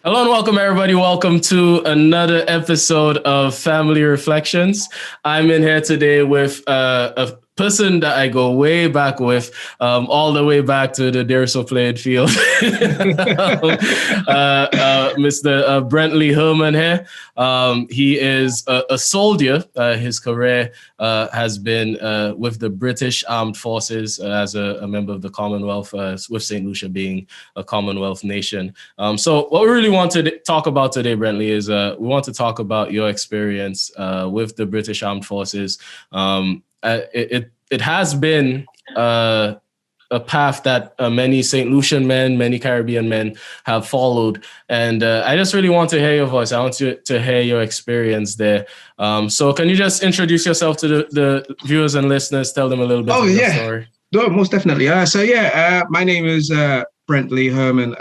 Hello and welcome, everybody. Welcome to another episode of Family Reflections. I'm in here today with a person that I go way back with, all the way back to the Dare So Played field. Mr. Brentley Herman here. He is a soldier. His career has been with the British Armed Forces as a member of the Commonwealth, with St. Lucia being a Commonwealth nation. So what we really want to talk about today, Brentley, is we want to talk about your experience with the British Armed Forces. It has been a path that many St. Lucian men, many Caribbean men have followed. And I just really want to hear your voice. I want you to hear your experience there. So can you just introduce yourself to the viewers and listeners, tell them a little bit of your story? No, most definitely. My name is Brentley Herman.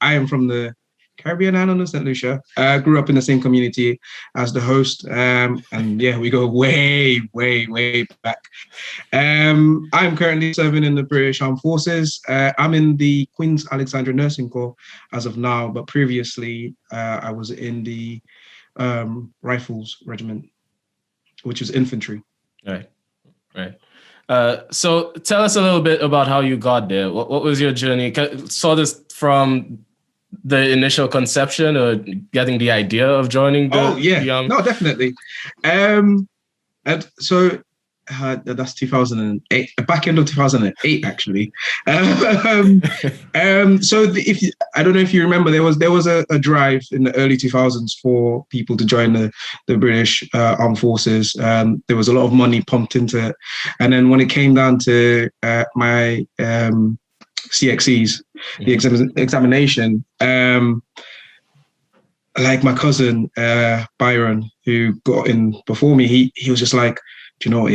I am from the Caribbean island of St. Lucia. Grew up in the same community as the host. We go way, way, way back. I'm currently serving in the British Armed Forces. I'm in the Queen's Alexandra Nursing Corps as of now, but previously I was in the Rifles Regiment, which is infantry. Right. So tell us a little bit about how you got there. What was your journey? Saw this from the initial conception or getting the idea of joining the No, definitely. That's 2008, back end of 2008 actually. I don't know if you remember, there was a drive in the early 2000s for people to join the British Armed Forces. There was a lot of money pumped into it, and then when it came down to my CXEs, the examination, like my cousin Byron, who got in before me, he was just like, do you know what,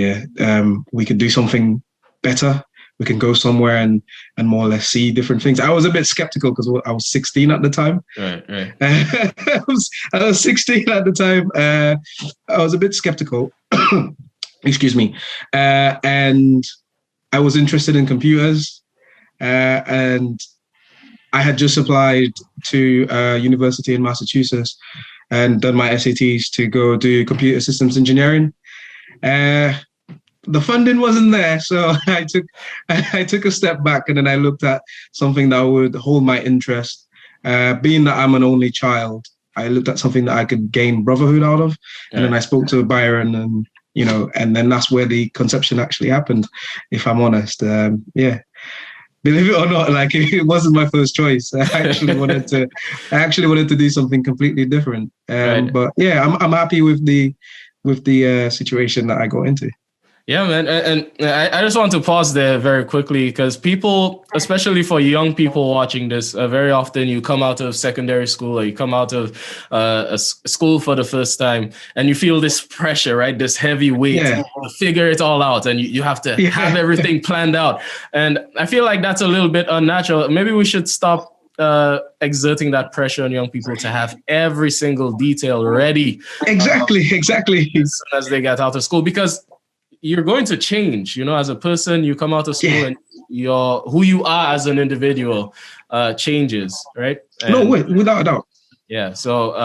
we could do something better. We can go somewhere and more or less see different things. I was a bit skeptical because I was 16 at the time. Right. I was 16 at the time. I was a bit skeptical. Excuse me. And I was interested in computers. And I had just applied to a university in Massachusetts and done my SATs to go do computer systems engineering. The funding wasn't there, so I took a step back, and then I looked at something that would hold my interest. Being that I'm an only child, I looked at something that I could gain brotherhood out of, and then I spoke to Byron, and and then that's where the conception actually happened. If I'm honest, believe it or not, like it wasn't my first choice. I actually wanted to do something completely different. But yeah, I'm happy with the situation that I got into. Yeah, man. And I just want to pause there very quickly because people, especially for young people watching this, very often you come out of secondary school or you come out of a school for the first time and you feel this pressure, right? This heavy weight to figure it all out, and you have to have everything planned out. And I feel like that's a little bit unnatural. Maybe we should stop exerting that pressure on young people to have every single detail ready. Exactly. As soon as they get out of school, because you're going to change, as a person. You come out of school and who you are as an individual changes, right? And without a doubt. Yeah, so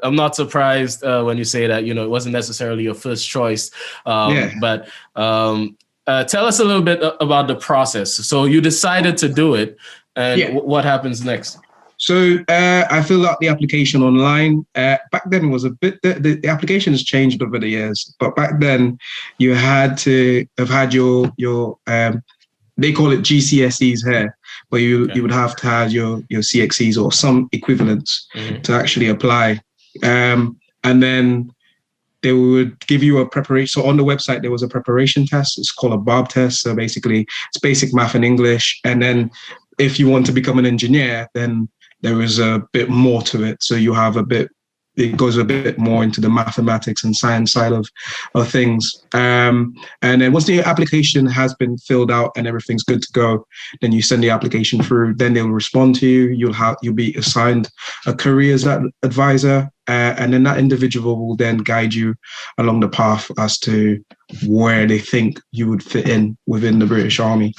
I'm not surprised when you say that, it wasn't necessarily your first choice. But tell us a little bit about the process. So you decided to do it, and what happens next? So I filled out the application online. Back then it was a bit, the application has changed over the years, but back then you had to have had your they call it GCSEs here, but you would have to have your CXEs or some equivalents to actually apply. And then they would give you a preparation. So on the website, there was a preparation test. It's called a BARB test. So basically it's basic math and English. And then if you want to become an engineer, then there is a bit more to it. So you have it goes a bit more into the mathematics and science side of things. And then once the application has been filled out and everything's good to go, then you send the application through, then they'll respond to you. You'll be assigned a careers advisor, and then that individual will then guide you along the path as to where they think you would fit in within the British Army.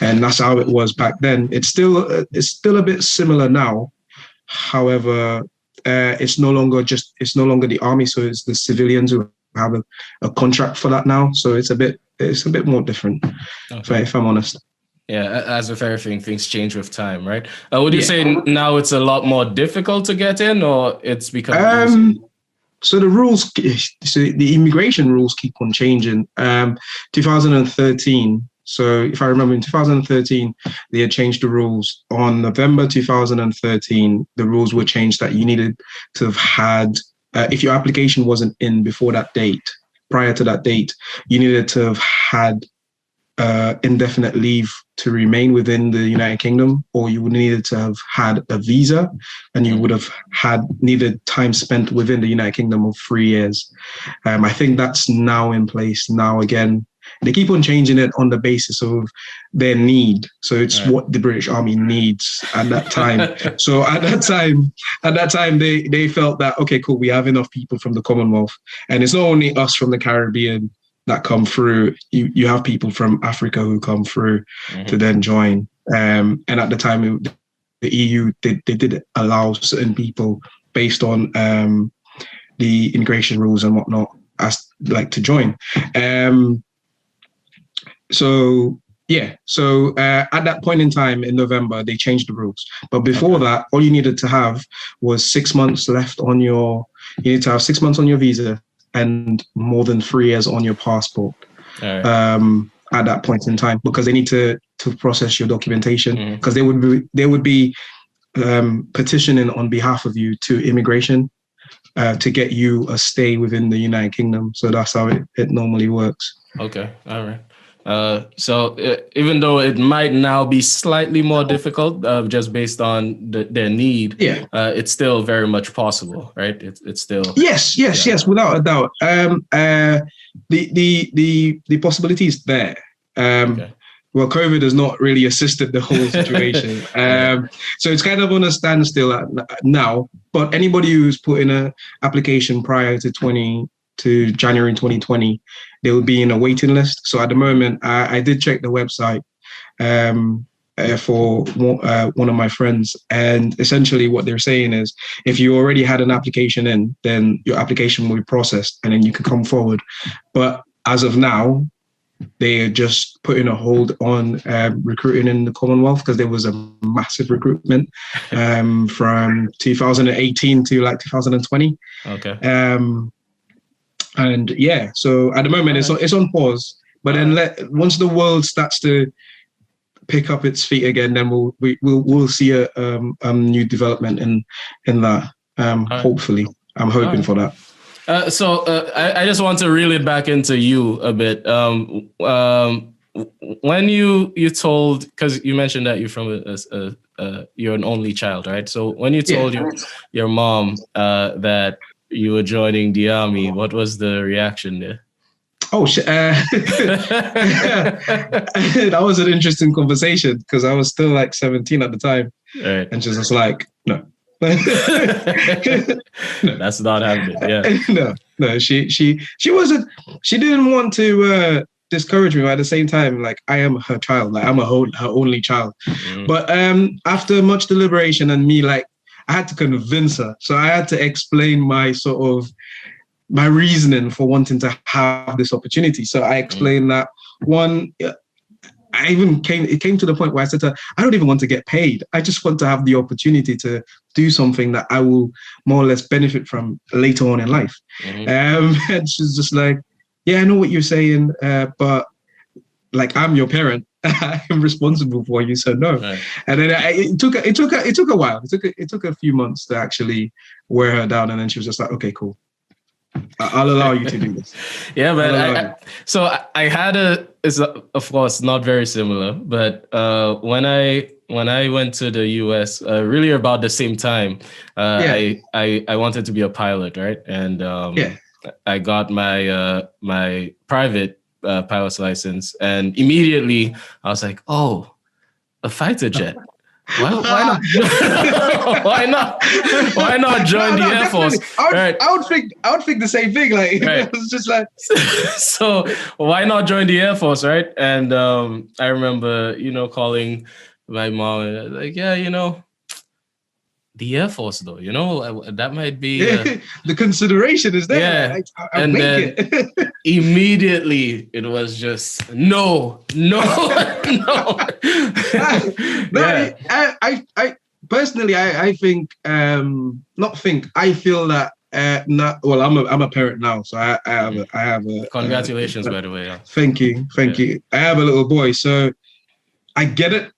And that's how it was back then. It's still a bit similar now. However, it's no longer the army, so it's the civilians who have a contract for that now. So it's a bit more different, if I'm honest. Yeah, as with everything, things change with time, right? Would you say now it's a lot more difficult to get in, or it's become easy? So the immigration rules keep on changing. 2013. So if I remember, in 2013, they had changed the rules. On November 2013, the rules were changed that you needed to have had, if your application wasn't in before that date, prior to that date, you needed to have had indefinite leave to remain within the United Kingdom, or you would needed to have had a visa, and you would have needed time spent within the United Kingdom of 3 years. I think that's now in place. Now again, they keep on changing it on the basis of their need. So it's what the British Army needs at that time. So at that time, they felt that, okay, cool, we have enough people from the Commonwealth, and it's not only us from the Caribbean that come through. You have people from Africa who come through to then join. And at the time, the EU they did allow certain people based on the immigration rules and whatnot to join. So at that point in time in November, they changed the rules. But before that, all you needed to have was 6 months left on you need to have 6 months on your visa and more than 3 years on your passport at that point in time, because they need to process your documentation, because they would be petitioning on behalf of you to immigration to get you a stay within the United Kingdom. So that's how it normally works. Okay, all right. So even though it might now be slightly more difficult, just based on their need, it's still very much possible, right? It's still yes, without a doubt. The possibility is there. Well, COVID has not really assisted the whole situation, so it's kind of on a standstill now. But anybody who's put in an application prior to January 2020, they will be in a waiting list. So at the moment, I did check the website for one of my friends, and essentially what they're saying is, if you already had an application in, then your application will be processed, and then you can come forward. But as of now, they are just putting a hold on recruiting in the Commonwealth, because there was a massive recruitment from 2018 to 2020. Okay. And so at the moment it's on pause. But then once the world starts to pick up its feet again, then we'll see a new development in that. Hopefully, I'm hoping for that. So I just want to reel it back into you a bit. When you told, because you mentioned that you're from you're an only child, right? So when you told your mom that you were joining the army, what was the reaction there? Oh, that was an interesting conversation, because I was still 17 at the time, and she was just like, no. No. That's not happening. Yeah. No. She wasn't. She didn't want to discourage me, but at the same time, I am her child. I'm her only child. But after much deliberation and me, I had to convince her. So I had to explain my reasoning for wanting to have this opportunity. So I explained that one. It came to the point where I said to her, I don't even want to get paid. I just want to have the opportunity to do something that I will more or less benefit from later on in life. And she's just like, yeah, I know what you're saying, but I'm your parent. I am responsible for you, so no. Right. And then it took a while. It took a few months to actually wear her down, and then she was just like, okay, cool. I'll allow you to do this. Yeah, but I had it's of course not very similar, but when I went to the US, really about the same time, I wanted to be a pilot, right? And I got my private pilot's license, and immediately I was like, oh, a fighter jet. Why not? Why not join the Air Force? I would think the same thing. It was just like. So why not join the Air Force, right? And I remember, calling my mom and the Air Force, though. You know, that might be. The consideration is there. Yeah, I and make then it. immediately it was just no, no, no. No, Yeah. I personally, I think, not think. I feel that. Not well. I'm a parent now, so I have a. Congratulations, by the way. Yeah. Thank you, thank you. I have a little boy, so I get it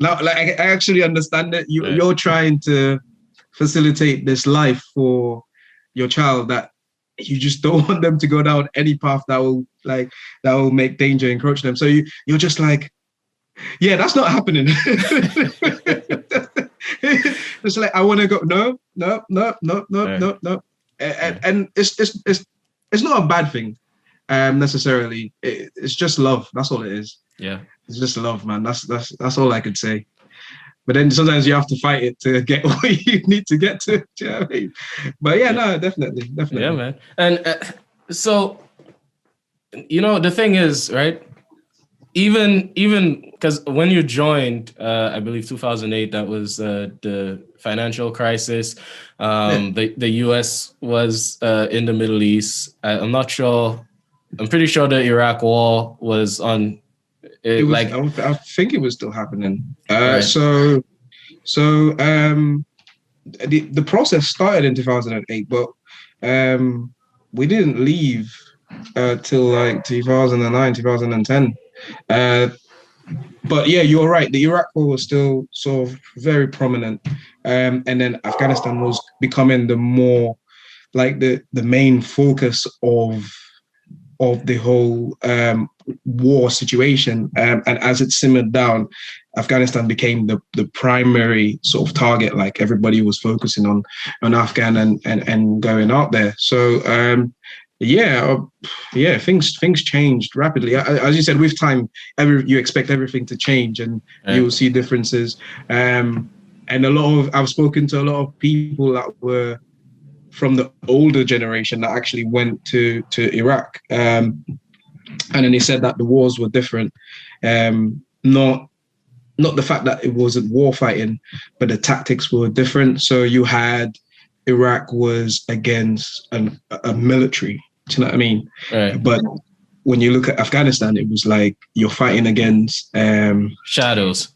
now. Like I actually understand it. You're trying to facilitate this life for your child that you just don't want them to go down any path that will make danger encroach them. So you're just like, yeah, that's not happening. It's like, I want to go. No, no, no, no, no, no, no. And it's not a bad thing, necessarily. It's just love. That's all it is. Yeah. It's just love, man. That's all I could say. But then sometimes you have to fight it to get what you need to get to. Do you know what I mean? But yeah, no, definitely. Yeah, man. And so, the thing is, right? Even because when you joined, I believe 2008, that was the financial crisis. The US was in the Middle East. I'm not sure. I'm pretty sure the Iraq War was on. It was, I think it was still happening. Right. So the process started in 2008, but we didn't leave till like 2009, 2010. But yeah, you're right. The Iraq War was still sort of very prominent, and then Afghanistan was becoming the more like the main focus of the whole war situation. And as it simmered down, Afghanistan became the primary sort of target. Like everybody was focusing on Afghan and going out there. So things changed rapidly. As you said, with time, you expect everything to change, and you will see differences. And I've spoken to a lot of people that were from the older generation that actually went to Iraq, and then they said that the wars were different. Not the fact that it wasn't war fighting, but the tactics were different. So you had Iraq was against a military. Do you know what I mean? Right. But when you look at Afghanistan, it was like you're fighting against shadows.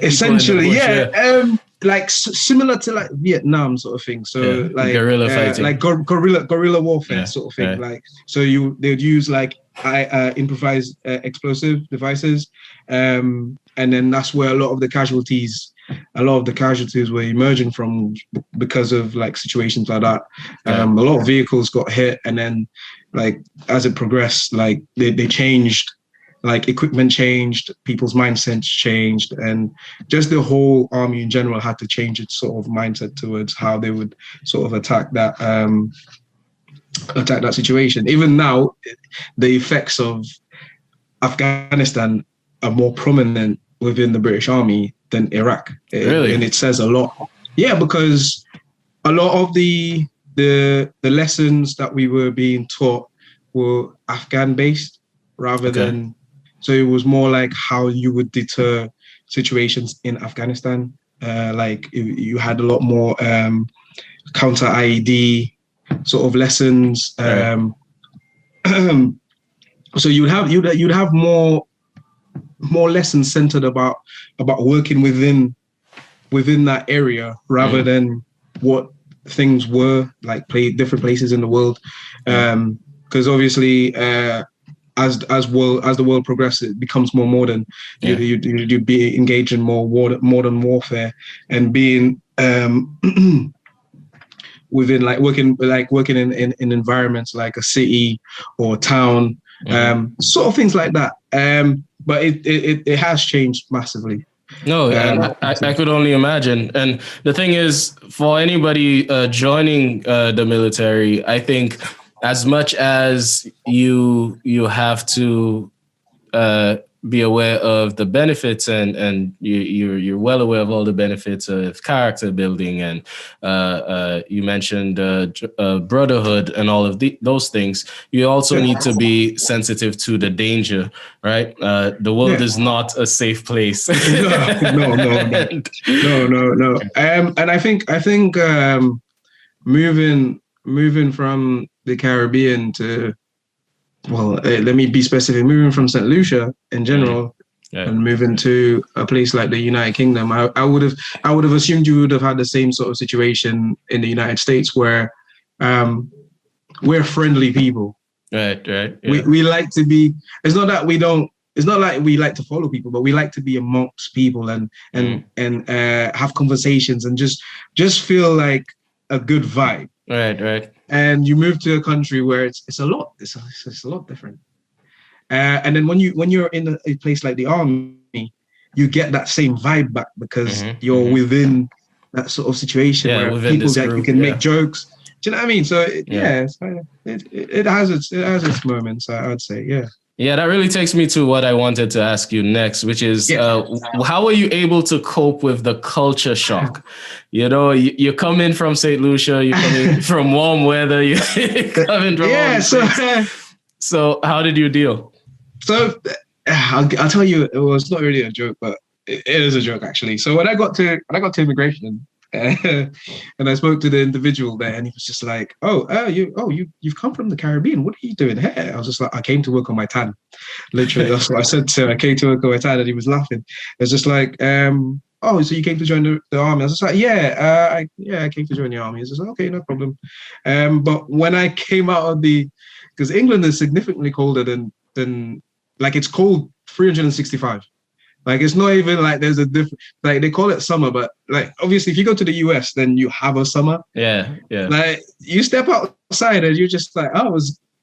Essentially, yeah. Like similar to like Vietnam sort of thing. So like guerrilla fighting, like guerrilla warfare sort of thing. Like so they'd use like improvised explosive devices, and then that's where a lot of the casualties were emerging from because of like situations like that. A lot of vehicles got hit, and then like as it progressed, like they changed. Like equipment changed, people's mindsets changed, and just the whole army in general had to change its sort of mindset towards how they would sort of attack that situation. Even now, the effects of Afghanistan are more prominent within the British Army than Iraq. Really? And it says a lot. Yeah, because a lot of the lessons that we were being taught were Afghan based rather than. So it was more like how you would deter situations in Afghanistan. Like you had a lot more counter IED sort of lessons. So you'd have more lessons centered about working within that area rather than what things were like different places in the world. Because obviously. As the world progresses, it becomes more modern. You'd be engaged in more modern warfare, and being within like working in environments like a city or town, sort of things like that. But it has changed massively. No, I could only imagine. And the thing is, for anybody joining the military, I think as much as you have to be aware of the benefits, and you're well aware of all the benefits of character building, and you mentioned brotherhood and all of those things. You also need to be sensitive to the danger, right? The world is not a safe place. No. And I think moving from the Caribbean to, well, let me be specific, moving from St. Lucia in general, and moving to a place like the United Kingdom, I would have assumed you would have had the same sort of situation in the United States, where we're friendly people. Right. Yeah. We like to be. It's not that we don't. It's not like we like to follow people, but we like to be amongst people and have conversations and just feel like a good vibe. Right. And you move to a country where it's a lot different. And then when you're in a place like the army, you get that same vibe back because you're within that sort of situation where people that you can make jokes. Do you know what I mean? So it has its moments, I would say. Yeah. Yeah, that really takes me to what I wanted to ask you next, which is how are you able to cope with the culture shock? You know, you come in from St. Lucia, you come in from warm weather, you come in from so how did you deal? So I'll tell you, it was not really a joke, but it is a joke actually. So when I got to immigration, and I spoke to the individual there, and he was just like, you've come from the Caribbean. What are you doing here? I was just like, I came to work on my tan. Literally, that's what I said to him. I came to work on my tan, and he was laughing. It's just like, so you came to join the army? I was just like, I came to join the army. He was like, okay, no problem. But when I came out of because England is significantly colder than like, it's cold 365. Like, it's not even like there's a different, like, they call it summer, but like, obviously if you go to the US, then you have a summer. Yeah. Like, you step outside and you're just like,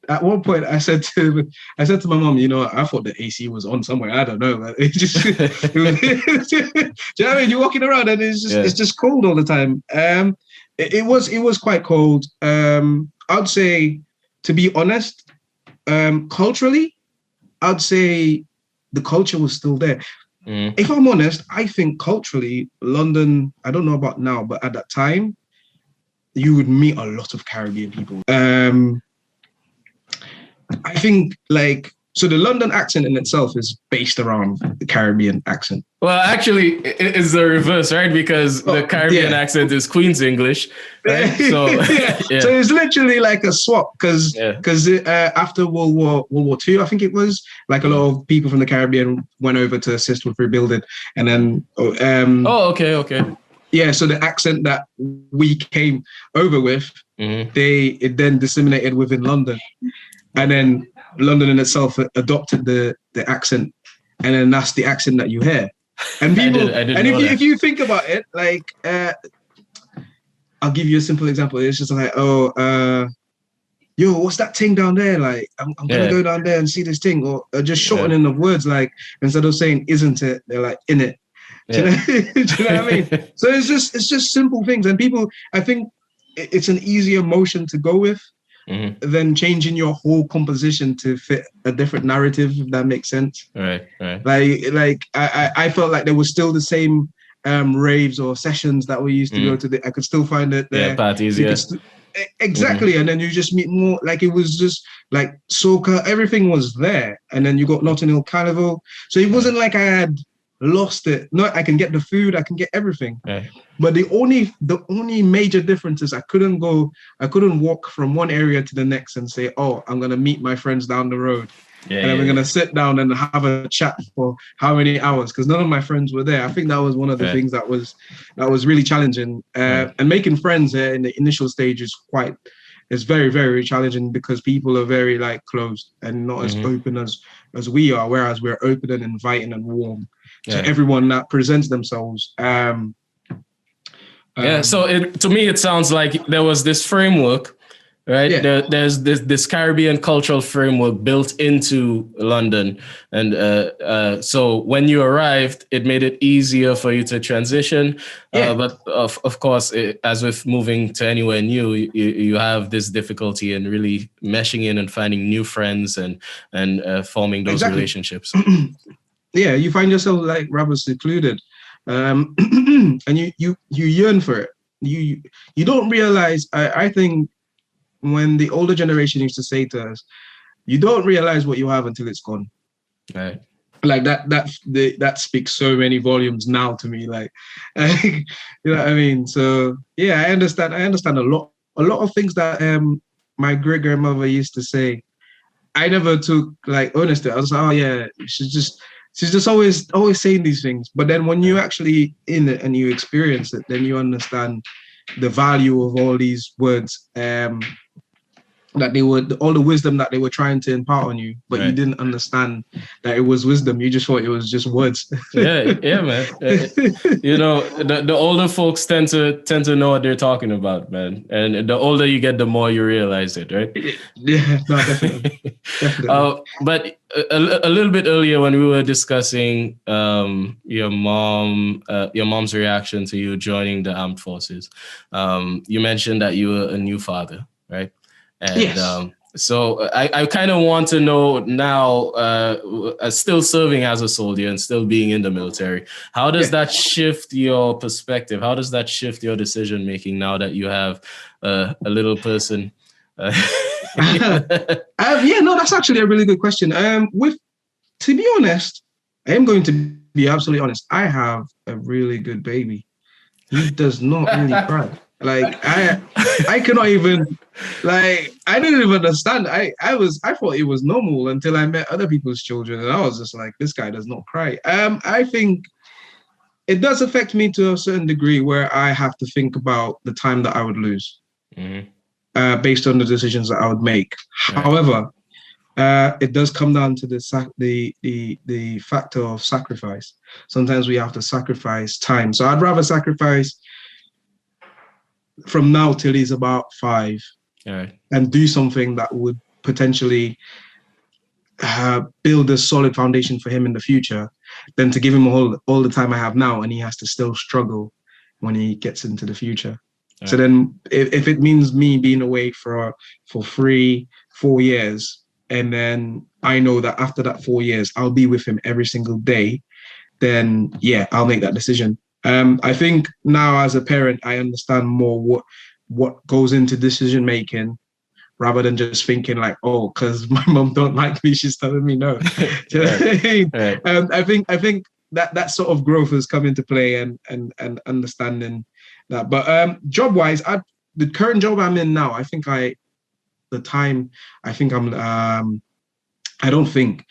at one point I said to my mom, I thought the AC was on somewhere. I don't know. Like, it just, do you know what I mean? You're walking around and it's just cold all the time. It was quite cold. I'd say, to be honest, culturally, I'd say the culture was still there. If I'm honest, I think culturally, London, I don't know about now, but at that time, you would meet a lot of Caribbean people. I think, like, so the London accent in itself is based around the Caribbean accent. Well, actually, it's the reverse, right? Because the Caribbean accent is Queen's English, right? So, so it's literally like a swap. Because after World War II, I think it was, like, a lot of people from the Caribbean went over to assist with rebuilding, and then okay. Yeah, so the accent that we came over with, it then disseminated within London, and then London in itself adopted the accent, and then that's the accent that you hear. And people, if you think about it, like, I'll give you a simple example. It's just like, what's that thing down there? Like, I'm gonna go down there and see this thing, or just shortening the words. Like, instead of saying "isn't it," they're like "in it." Do you know what I mean? So it's just simple things, and people, I think it's an easier motion to go with. Than changing your whole composition to fit a different narrative, if that makes sense. Right. Like I felt like there was still the same raves or sessions that we used to go to. I could still find it there. Yeah, parties, exactly. And then you just meet more, like, it was just like soca, everything was there. And then you got Notting Hill Carnival. So it wasn't like I had lost it. No, I can get the food, I can get everything. Right. But the only major difference is I couldn't walk from one area to the next and say, I'm gonna meet my friends down the road. And we're gonna sit down and have a chat for how many hours, because none of my friends were there. I think that was one of the things that was really challenging. And making friends in the initial stage is very, very challenging, because people are very, like, closed and not as open as we are, whereas we're open and inviting and warm to everyone that presents themselves. So to me, it sounds like there was this framework, right? Yeah. There's this Caribbean cultural framework built into London. And so when you arrived, it made it easier for you to transition. But of course, as with moving to anywhere new, you have this difficulty in really meshing in and finding new friends and forming those relationships. yeah, you find yourself like rather secluded, and you yearn for it. You don't realize. I think when the older generation used to say to us, you don't realize what you have until it's gone. Right. Like that speaks so many volumes now to me. Like, you know what I mean? So yeah, I understand a lot of things that my great grandmother used to say. I never took like honest. I was like, oh yeah, she's just always saying these things. But then when you actually in it and you experience it, then you understand the value of all these words. That they were all the wisdom that they were trying to impart on you, but you Right. didn't understand that it was wisdom. You just thought it was just words. Yeah, man. You know, the older folks tend to know what they're talking about, man. And the older you get, the more you realize it, right? Yeah, no, definitely, definitely. But a little bit earlier when we were discussing your mom's reaction to you joining the armed forces, you mentioned that you were a new father, right? And Yes. so I kind of want to know now, still serving as a soldier and still being in the military, how does Yeah. that shift your perspective? How does that shift your decision making now that you have a little person? Yeah, no, that's actually a really good question. With To be honest, I am going to be absolutely honest. I have a really good baby. He does not really cry. Like I cannot even like I didn't even understand. I thought it was normal until I met other people's children, and I was just like, this guy does not cry. I think it does affect me to a certain degree where I have to think about the time that I would lose Mhm. based on the decisions that I would make. Right. However, it does come down to the factor of sacrifice. Sometimes we have to sacrifice time. So I'd rather sacrifice from now till he's about 5 All right. and do something that would potentially build a solid foundation for him in the future than to give him all the time I have now and he has to still struggle when he gets into the future. All So right. then if it means me being away for 3-4 years, and then I know that after that 4 years, I'll be with him every single day, then yeah, I'll make that decision. I think now as a parent, I understand more what goes into decision making rather than just thinking like, oh, because my mom don't like me, she's telling me no. Do you know what I mean? Right. I think that sort of growth has come into play and understanding that. But job wise, the current job I'm in now, I think the time I think I don't think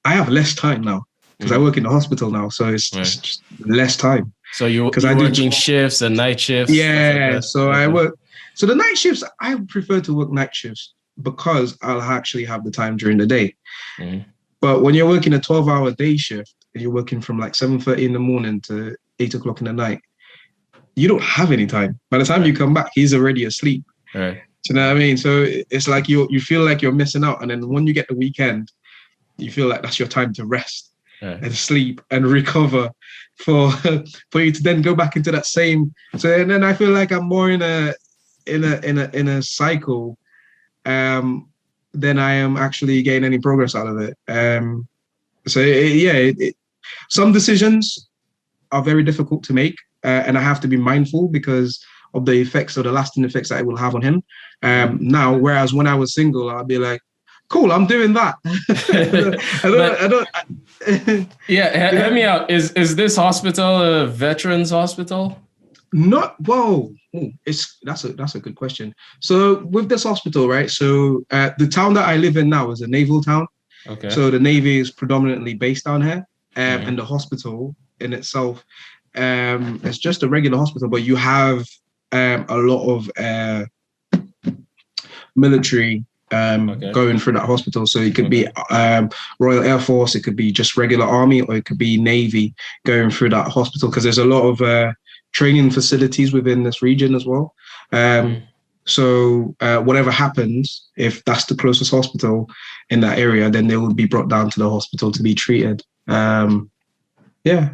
I have less time now because I work in the hospital now, so it's Right. just less time. So you're 'Cause I do- working shifts and night shifts, stuff like Yeah, that. so I Okay. work. So the night shifts, I prefer to work night shifts because I'll actually have the time during the day. Mhm. But when you're working a 12-hour day shift, and you're working from like 7:30 in the morning to 8 o'clock in the night, you don't have any time. By the time you come back, he's already asleep. Right. Do you know what I mean? So it's like you feel like you're missing out, and then when you get the weekend, you feel like that's your time to rest Right. and sleep and recover for for you to then go back into that same. So and then I feel like I'm more in a cycle than I am actually getting any progress out of it. Some decisions are very difficult to make, and I have to be mindful because of the effects or the lasting effects that it will have on him. Now, whereas when I was single, I'd be like, cool, I'm doing that. I don't. Yeah, help me out. Is this hospital a veterans hospital? Not whoa. That's a good question. So with this hospital, right? So the town that I live in now is a naval town. Okay. So the Navy is predominantly based down here, Mhm. and the hospital in itself, it's just a regular hospital, but you have a lot of military Okay. going through that hospital. So it could be Royal Air Force, it could be just regular Army, or it could be Navy going through that hospital because there's a lot of training facilities within this region as well. So whatever happens, if that's the closest hospital in that area, then they will be brought down to the hospital to be treated. Yeah.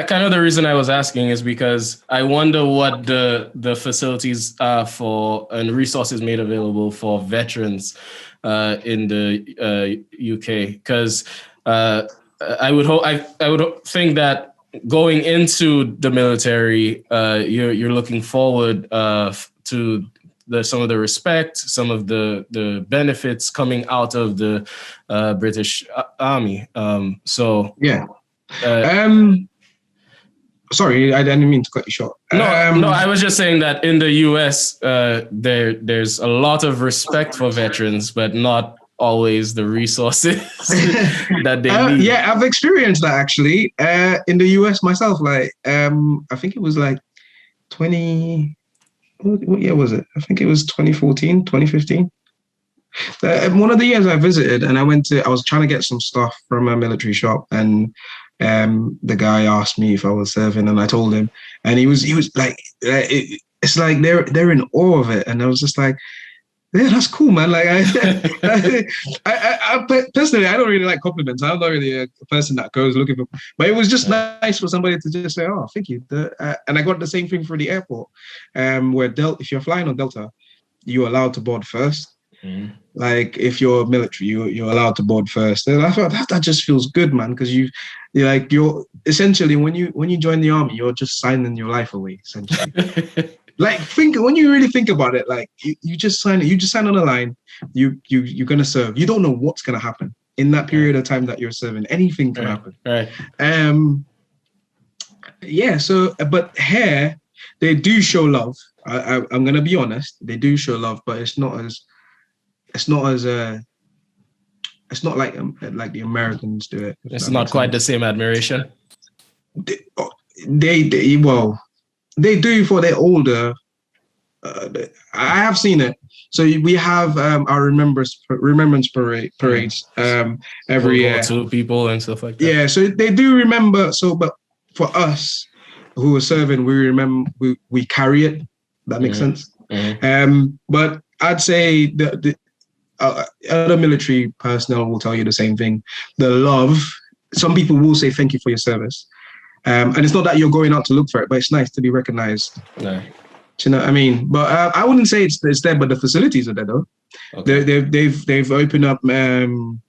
Kind of the reason I was asking is because I wonder what the facilities are for and resources made available for veterans in the UK, because I would hope I would think that going into the military, you're looking forward to some of the respect, some of the benefits coming out of the British Army. Yeah. Uh, Sorry, I didn't mean to cut you short. no, I was just saying that in the US, there's a lot of respect for veterans, but not always the resources that they need. Yeah, I've experienced that actually in the US myself. Like, I think it was like 20. What year was it? I think it was 2014, 2015. One of the years I visited, and I was trying to get some stuff from a military shop, and the guy asked me if I was serving, and I told him, and he was like, it's like they're in awe of it, and I was just like, yeah, that's cool, man. Like, I personally, I don't really like compliments. I'm not really a person that goes looking for, but it was just nice for somebody to just say, oh, thank you. And I got the same thing for the airport, where if you're flying on Delta, you're allowed to board first. Mm. Like, if you're military, you're allowed to board first. And I thought that just feels good, man, because you're essentially, when you join the army, you're just signing your life away, essentially. Like, when you really think about it, like you just sign on the line. You're gonna serve. You don't know what's gonna happen in that period of time that you're serving. Anything can happen. Right. Yeah. So, but here they do show love. I'm gonna be honest. They do show love, but it's not like the Americans do it. It's not quite the same admiration. They do for their older. I have seen it. So we have our remembrance parades every year. World War II people and stuff like that. Yeah, so they do remember. So, but for us who are serving, we remember. We carry it. That makes sense. Mm-hmm. But I'd say the other military personnel will tell you the same thing. The love. Some people will say thank you for your service. And it's not that you're going out to look for it, but it's nice to be recognized. No. Do you know what I mean? But I wouldn't say it's there, but the facilities are there though. Okay. They've opened up mental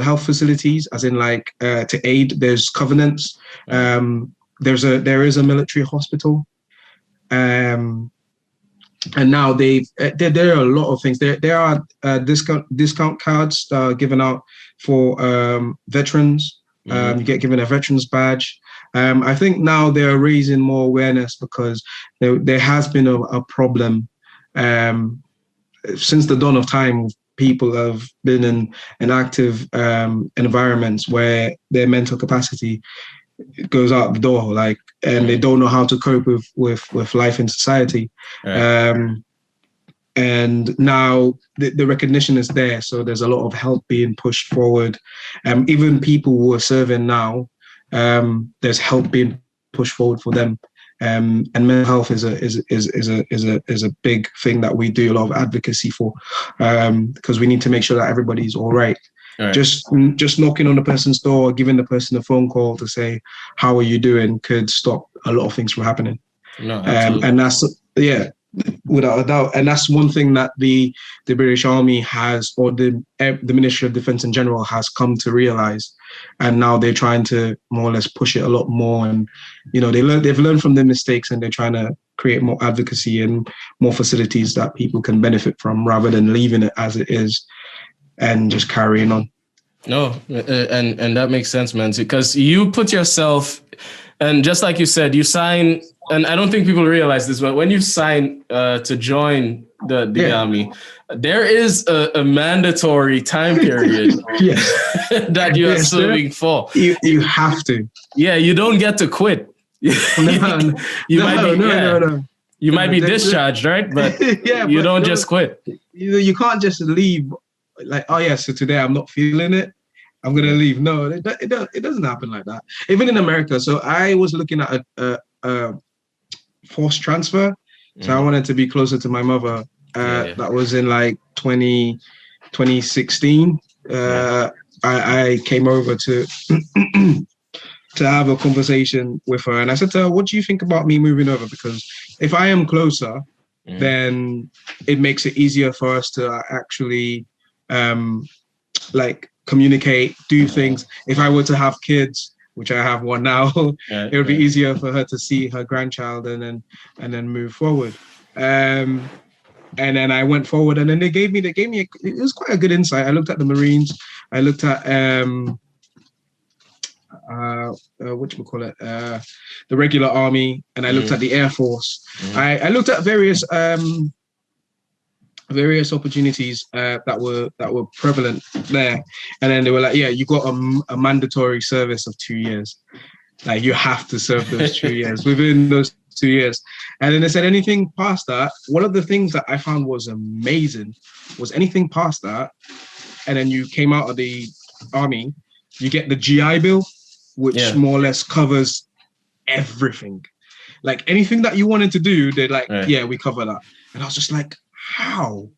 health facilities, as in like to aid. There's covenants. There is a military hospital. And now there are a lot of things. There are discount cards given out for veterans. You get given a veterans badge. I think now they're raising more awareness because there has been a problem since the dawn of time. People have been in active environments where their mental capacity goes out the door, and they don't know how to cope with life in society. Right. And now the recognition is there, so there's a lot of help being pushed forward. Even people who are serving now, there's help being pushed forward for them. And mental health is a big thing that we do a lot of advocacy for, because we need to make sure that everybody's all right. Right. Just knocking on the person's door, giving the person a phone call to say, "How are you doing?" could stop a lot of things from happening. No, and that's without a doubt. And that's one thing that the British Army has, or the Ministry of Defence in general, has come to realize. And now they're trying to more or less push it a lot more. And they've learned from their mistakes, and they're trying to create more advocacy and more facilities that people can benefit from, rather than leaving it as it is and just carrying on. No, and that makes sense, man, because you put yourself, and just like you said, you sign, and I don't think people realize this, but when you sign to join the army, there is a mandatory time period that you are serving for. You have to. Yeah, you don't get to quit. You might be discharged, right? But you don't just quit. You can't just leave. Like, oh yeah, so today I'm not feeling it, I'm gonna leave. No, it doesn't happen like that. Even in America. So I was looking at a forced transfer. So I wanted to be closer to my mother. That was in like 2016. I came over to to have a conversation with her, and I said to her, "What do you think about me moving over? Because if I am closer, then it makes it easier for us to actually like communicate, do things. If I were to have kids, which I have one now, it would be easier for her to see her grandchild and then move forward. And then I went forward, and then they gave me it was quite a good insight. I looked at the Marines, I looked at whatchamacallit, the regular army, and I looked at the Air Force. I looked at various opportunities that were prevalent there, and then they were like, yeah, you got a mandatory service of 2 years. Like, you have to serve those 2 years within those 2 years. And then they said anything past that, one of the things that I found was amazing was anything past that, and then you came out of the army, you get the GI Bill, which more or less covers everything. Like, anything that you wanted to do, they're like, yeah, we cover that. And I was just like, how?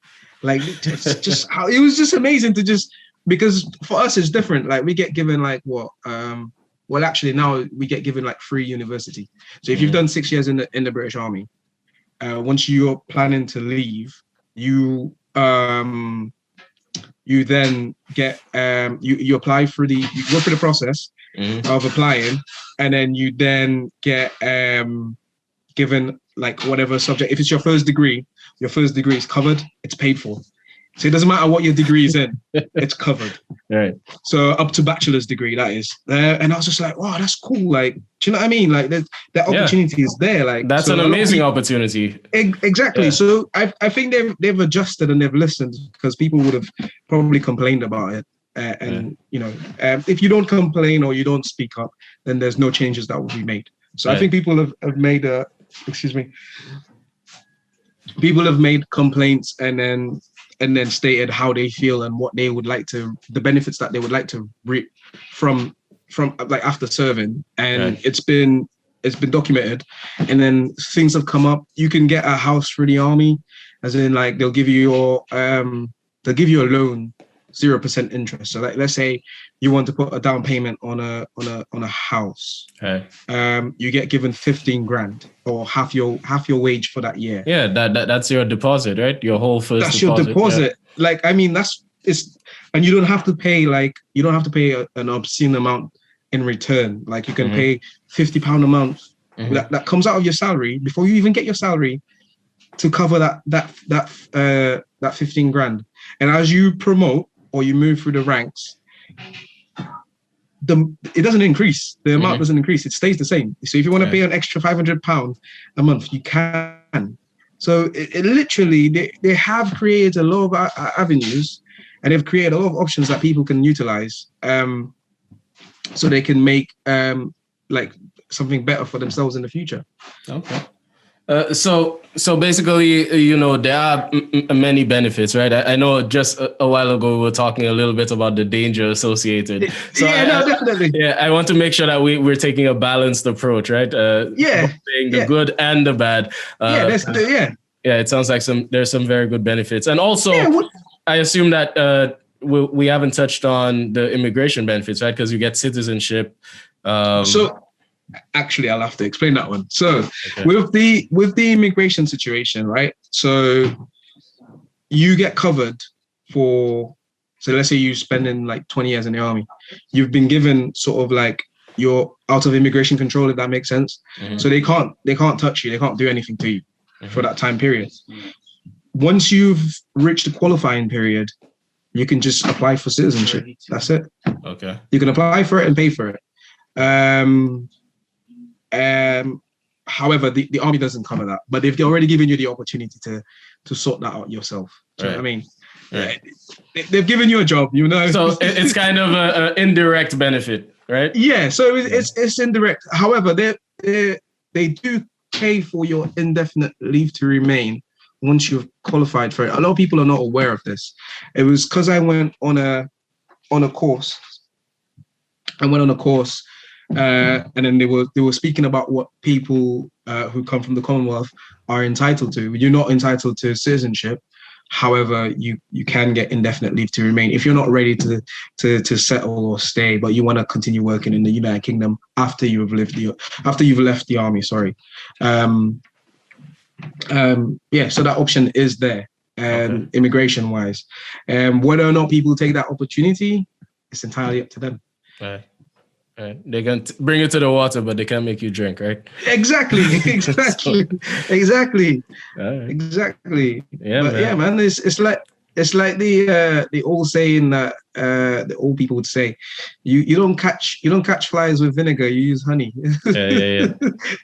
Like, just how? It was just amazing to just, because for us it's different. Like, we get given like what? Well, actually now we get given like free university. So if you've done 6 years in the British Army, once you're planning to leave, you then get you apply for you go through the process of applying, and then you then get given like whatever subject. If it's your first degree is covered, it's paid for. So it doesn't matter what your degree is in, it's covered. Right. So up to bachelor's degree, that is. And I was just like, wow, that's cool. Like, do you know what I mean? Like, that opportunity is there. Like, that's an amazing opportunity. Exactly. Yeah. So I think they've adjusted and they've listened, because people would have probably complained about it. You know, if you don't complain or you don't speak up, then there's no changes that will be made. So I think people have made people have made complaints and then stated how they feel and what they would like to, the benefits that they would like to reap from like after serving, and it's been documented. And then things have come up. You can get a house for the army, as in like they'll give you a loan, 0% interest. So like, let's say you want to put a down payment on a house. You get given 15 grand or half your wage for that year. Yeah, that's your deposit, right? Your whole first that's deposit. Your deposit. Yeah. Like, I mean, and you don't have to pay an obscene amount in return. Like, you can pay £50 a month. That comes out of your salary before you even get your salary to cover that 15 grand. And as you promote or you move through the ranks, it doesn't increase. The amount doesn't increase. It stays the same. So if you want to pay an extra £500 a month, you can. So it literally, they have created a lot of avenues, and they've created a lot of options that people can utilize, so they can make like something better for themselves in the future. Okay. So basically, you know, there are many benefits, right? I know just a while ago we were talking a little bit about the danger associated. So definitely. Yeah, I want to make sure that we're taking a balanced approach, right? Saying the good and the bad. Yeah, it sounds like there's some very good benefits, and also I assume that we haven't touched on the immigration benefits, right? Because you get citizenship. Actually, I'll have to explain that one. So with the immigration situation, right? So you get covered for, so let's say you spending like 20 years in the army. You've been given sort of like, you're out of immigration control, if that makes sense. So they can't touch you. They can't do anything to you for that time period. Once you've reached the qualifying period, you can just apply for citizenship. That's it. Okay. You can apply for it and pay for it. However, the army doesn't cover that, but they've already given you the opportunity to sort that out yourself. Do you know what I mean? They've given you a job, you know. So it's kind of an indirect benefit, right? Yeah. So it's indirect. However, they do pay for your indefinite leave to remain once you've qualified for it. A lot of people are not aware of this. It was because I went on a course. And then they were speaking about what people who come from the Commonwealth are entitled to. You're not entitled to citizenship. However, you can get indefinite leave to remain if you're not ready to settle or stay, but you want to continue working in the United Kingdom after you've left the army. Sorry. Yeah, so that option is there, Okay. immigration wise. Whether or not people take that opportunity, it's entirely up to them. Right. Right. They can bring you to the water, but they can't make you drink, right? Exactly, So, exactly, exactly, all right. exactly. Yeah, But yeah, man. man, it's like the old saying that the old people would say, you don't catch flies with vinegar, you use honey. Yeah, yeah,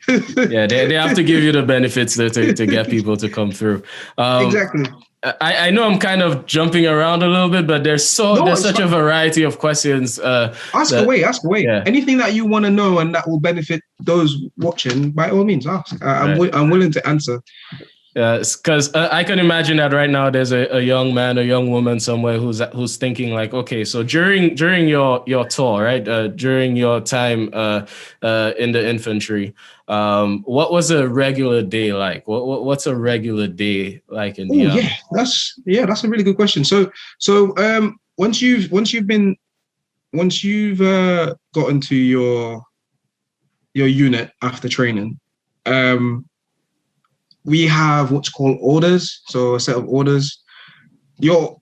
yeah. Yeah, they have to give you the benefits to get people to come through. Um, Exactly. I know I'm kind of jumping around a little bit, but No, there's it's such a fine. variety of questions. Ask That away, ask away. Yeah, Anything that you want to know and that will benefit those watching, by all means, ask. right. I'm willing to answer. Because I can imagine that right now there's a young man, a young woman somewhere who's thinking like, okay, so during your tour, right, during your time in the infantry, what was a regular day like? What's a regular day like in Oh the yeah, army? that's a really good question. So once you've gotten to your unit after training, um, we have what's called orders. So a set of orders. Your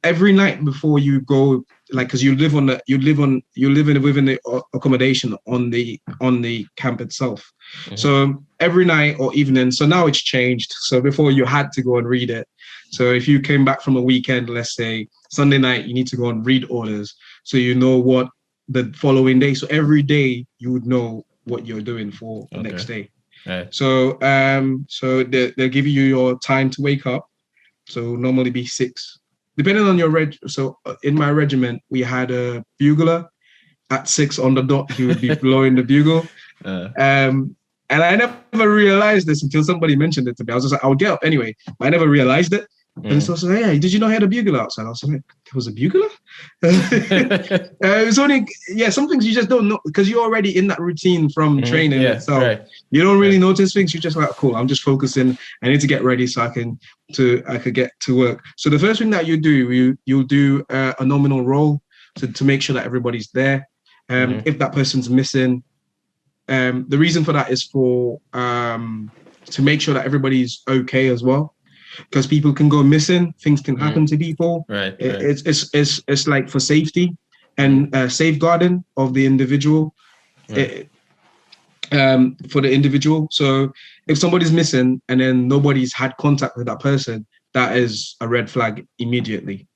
every night before you go, like, because you live in within the accommodation on the camp itself. Mm-hmm. So every night or evening. So now it's changed. So before you had to go and read it. So if you came back from a weekend, let's say Sunday night, you need to go and read orders so you know what the following day. So every day you would know what you're doing for the next Okay. day. Right. So they'll give you your time to wake up. So normally be 6, depending on your So in my regiment, we had a bugler at 6 on the dot. He would be blowing the bugle. Uh, Um, and I never realized this until somebody mentioned it to me. I was just like, I would get up anyway, but I never realized it. And so I said, "Hey, did you know he had a bugler outside?" I was like, "There was a bugler." It was only, yeah, some things you just don't know because you're already in that routine from training Yeah. itself. Right. You don't really Right. notice things. You're just like, cool, I'm just focusing. I need to get ready so I could get to work. So the first thing that you do, you'll do a nominal roll to make sure that everybody's there. If that person's missing, the reason for that is for to make sure that everybody's okay as well, because people can go missing, things can happen to people. Right. Right. It's like for safety and safeguarding of the individual. Right. For the individual. So if somebody's missing and then nobody's had contact with that person, that is a red flag immediately.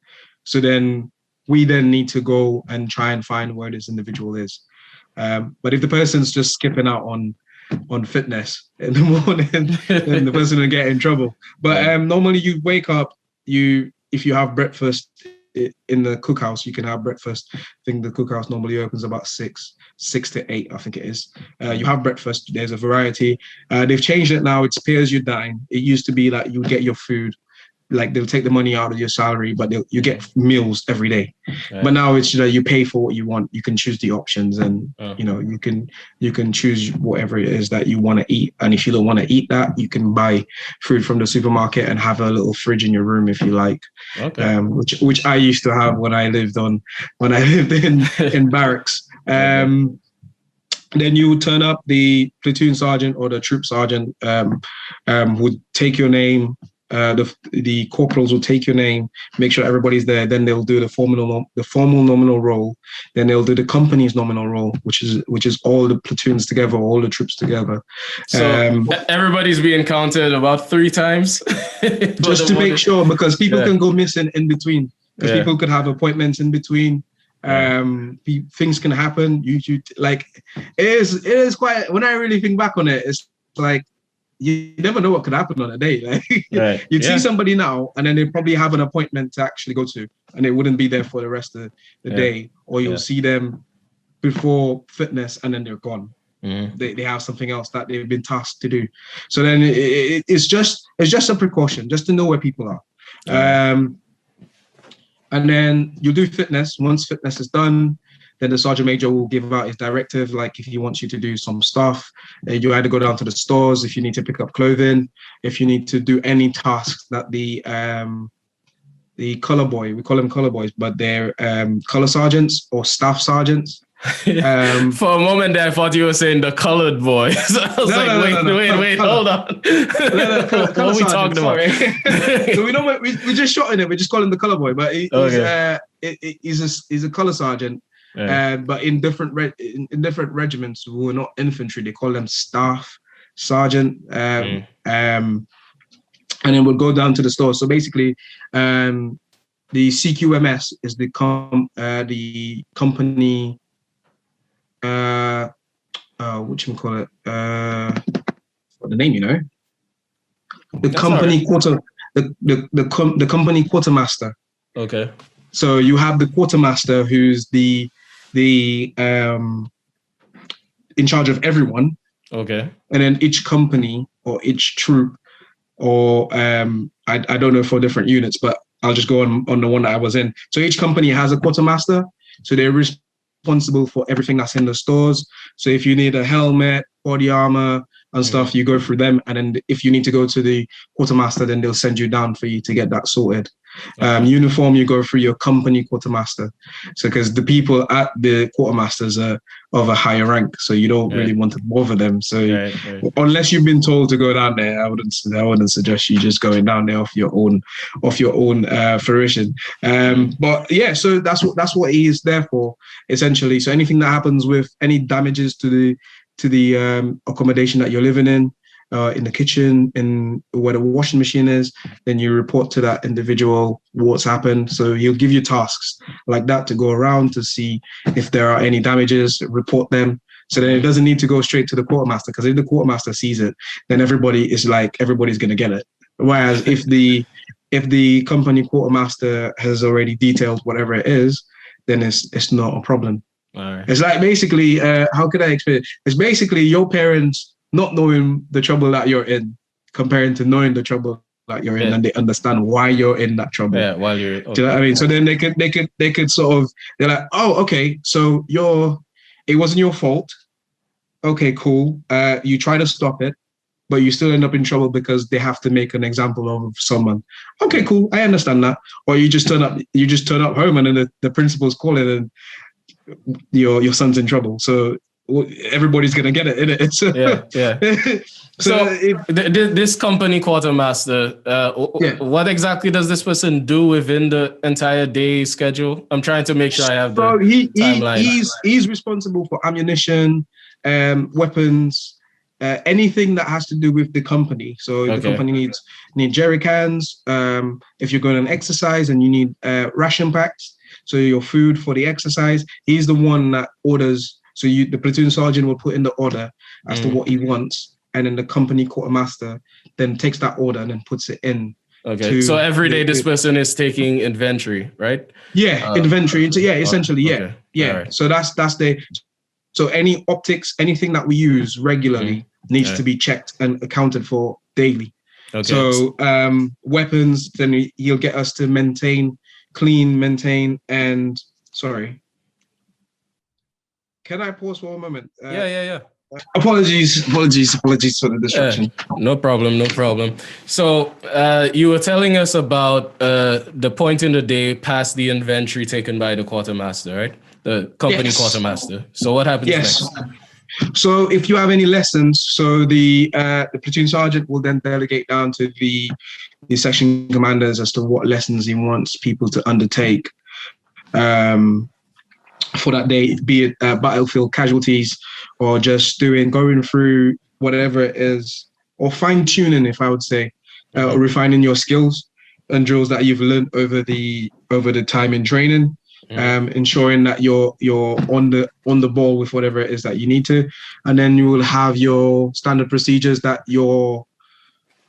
So then we then need to go and try and find where this individual is. But if the person's just skipping out on fitness in the morning, then the person will get in trouble. But normally you wake up, if you have breakfast in the cookhouse, you can have breakfast. I think the cookhouse normally opens about 6 to 8, I think it is. You have breakfast. There's a variety. They've changed it now. It's pay as you dine. It used to be that you would get your food, like they'll take the money out of your salary, but you get meals every day. Right. But now it's, you pay for what you want. You can choose the options, and you can choose whatever it is that you want to eat. And if you don't want to eat that, you can buy food from the supermarket and have a little fridge in your room if you like. Okay. Which I used to have when I lived in barracks. Then you would turn up. The platoon sergeant or the troop sergeant would take your name. The corporals will take your name, make sure everybody's there. Then they'll do the formal nominal roll. Then they'll do the company's nominal roll, which is all the platoons together, all the troops together. So everybody's being counted about 3 times, just to make sure, because people can go missing in between. Because people could have appointments in between. Things can happen. You like it is quite. When I really think back on it, it's like, you never know what could happen on a day. Like, you'd see somebody now, and then they probably have an appointment to actually go to, and they wouldn't be there for the rest of the day. Or you'll see them before fitness, and then they're gone. They have something else that they've been tasked to do. So then it's just a precaution, just to know where people are. And then you'll do fitness. Once fitness is done, then the sergeant major will give out his directive, like if he wants you to do some stuff, you either go down to the stores if you need to pick up clothing, if you need to do any tasks that the color boy, we call them color boys, but they're color sergeants or staff sergeants. For a moment there, I thought you were saying the colored boys. I was wait, hold on. Color What are we sergeant, talking about? So we just shot in it. We just call him the color boy, but he's a color sergeant. Yeah. But in different different regiments who are not infantry, they call them staff sergeant. And then we'll go down to the store. So basically, the CQMS is the company. What you call it? What the name? The company the company quartermaster. Okay. So you have the quartermaster, who's the in charge of everyone. Okay. And then each company or each troop, or I don't know for different units, but I'll just go on the one that I was in. So each company has a quartermaster. So they're responsible for everything that's in the stores. So if you need a helmet, body armor, and stuff, you go through them. And then if you need to go to the quartermaster, then they'll send you down for you to get that sorted. Okay. Uniform, you go through your company quartermaster. So because the people at the quartermasters are of a higher rank, so you don't really want to bother them. So unless you've been told to go down there, I wouldn't suggest you just going down there off your own fruition. But yeah, so that's what he is there for, essentially. So anything that happens with any damages to the accommodation that you're living in the kitchen, in where the washing machine is, then you report to that individual what's happened. So he'll give you tasks like that to go around to see if there are any damages, report them. So then it doesn't need to go straight to the quartermaster, because if the quartermaster sees it, then everybody's going to get it. Whereas if the company quartermaster has already detailed whatever it is, then it's not a problem. All right. It's like basically, how could I explain it? It's basically your parents not knowing the trouble that you're in, comparing to knowing the trouble that you're in, and they understand why you're in that trouble. Yeah, while you're. Okay. Do you know what I mean? So then they could sort of, they're like, oh, okay, so it wasn't your fault. Okay, cool. You try to stop it, but you still end up in trouble because they have to make an example of someone. Okay, cool. I understand that. Or you just turn up home, and then the principal's calling, and your son's in trouble. So everybody's gonna get it, innit? So, yeah. So this company quartermaster, what exactly does this person do within the entire day schedule? I'm trying to make sure I have the timeline. He's responsible for ammunition, weapons, anything that has to do with the company. So the company need jerry cans. If you're going on exercise and you need ration packs, so your food for the exercise, he's the one that orders. So the platoon sergeant will put in the order as to what he wants, and then the company quartermaster then takes that order and then puts it in. Okay. So every day this person is taking inventory, right? Yeah, inventory. Essentially, yeah. Okay. Yeah. Right. So that's so any optics, anything that we use regularly needs to be checked and accounted for daily. Okay. So weapons, then he'll get us to maintain, and sorry. Can I pause for a moment? Yeah. Apologies for the distraction. No problem. So you were telling us about the point in the day past the inventory taken by the quartermaster, right? The company quartermaster. So what happens next? So if you have any lessons, so the platoon sergeant will then delegate down to the section commanders as to what lessons he wants people to undertake for that day, be it battlefield casualties or just going through whatever it is, or fine tuning, if I would say, refining your skills and drills that you've learned over the time in training, ensuring that you're on the ball with whatever it is that you need to, and then you will have your standard procedures that your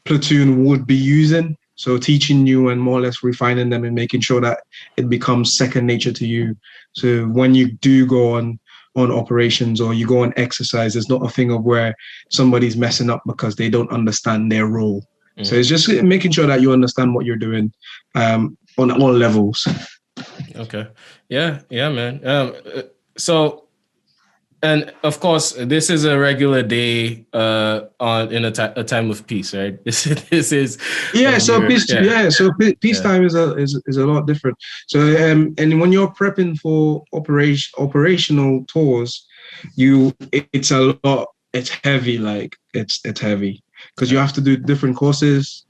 platoon would be using. So teaching you and more or less refining them and making sure that it becomes second nature to you. So when you do go on operations or you go on exercise, it's not a thing of where somebody's messing up because they don't understand their role. So it's just making sure that you understand what you're doing on all levels. Okay. Yeah, man. So And of course, this is a regular day in a time of peace, right? This is Yeah, when so you're peace. Yeah, so peacetime is a lot different. So and when you're prepping for operational tours, it's a lot. It's heavy. Like it's heavy because you yeah. have to do different courses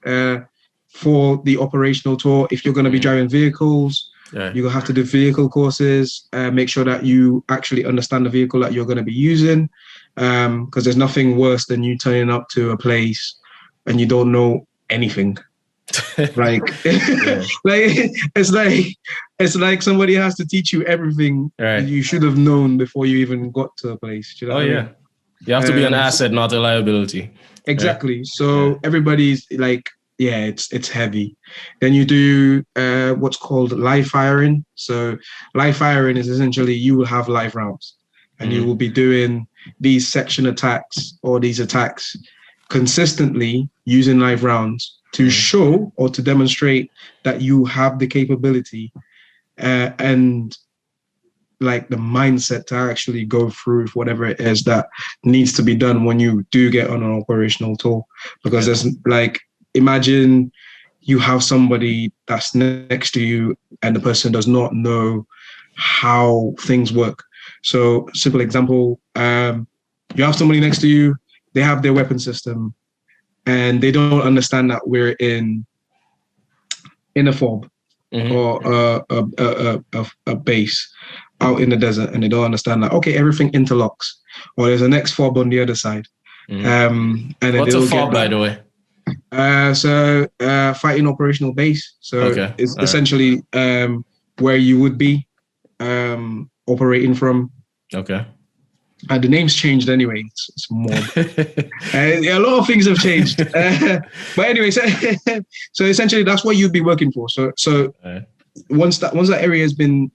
for the operational tour. If you're going to be driving vehicles, Yeah. you're gonna have to do vehicle courses. Make sure that you actually understand the vehicle that you're going to be using, because there's nothing worse than you turning up to a place and you don't know anything. Like, Yeah. it's like somebody has to teach you everything Right. you should have known before you even got to a place. Do you know Oh what I yeah. mean? You have to be an asset, not a liability. Yeah. Exactly. Yeah. So everybody's like, yeah, it's heavy. Then you do what's called live firing. So live firing is essentially you will have live rounds, and you will be doing these section attacks or these attacks consistently using live rounds to show or to demonstrate that you have the capability and like the mindset to actually go through whatever it is that needs to be done when you do get on an operational tour. Because there's like, imagine you have somebody that's next to you and the person does not know how things work. So simple example, you have somebody next to you, they have their weapon system and they don't understand that we're in a fob or a base out in the desert, and they don't understand that, okay, everything interlocks, or there's a next fob on the other side. And then What's a they'll fob, get by that. the way? So fighting operational base. So Okay. it's All essentially where you would be operating from. Okay. And the name's changed anyway. It's more. A lot of things have changed. But anyway, so essentially that's what you'd be working for. So once that area has been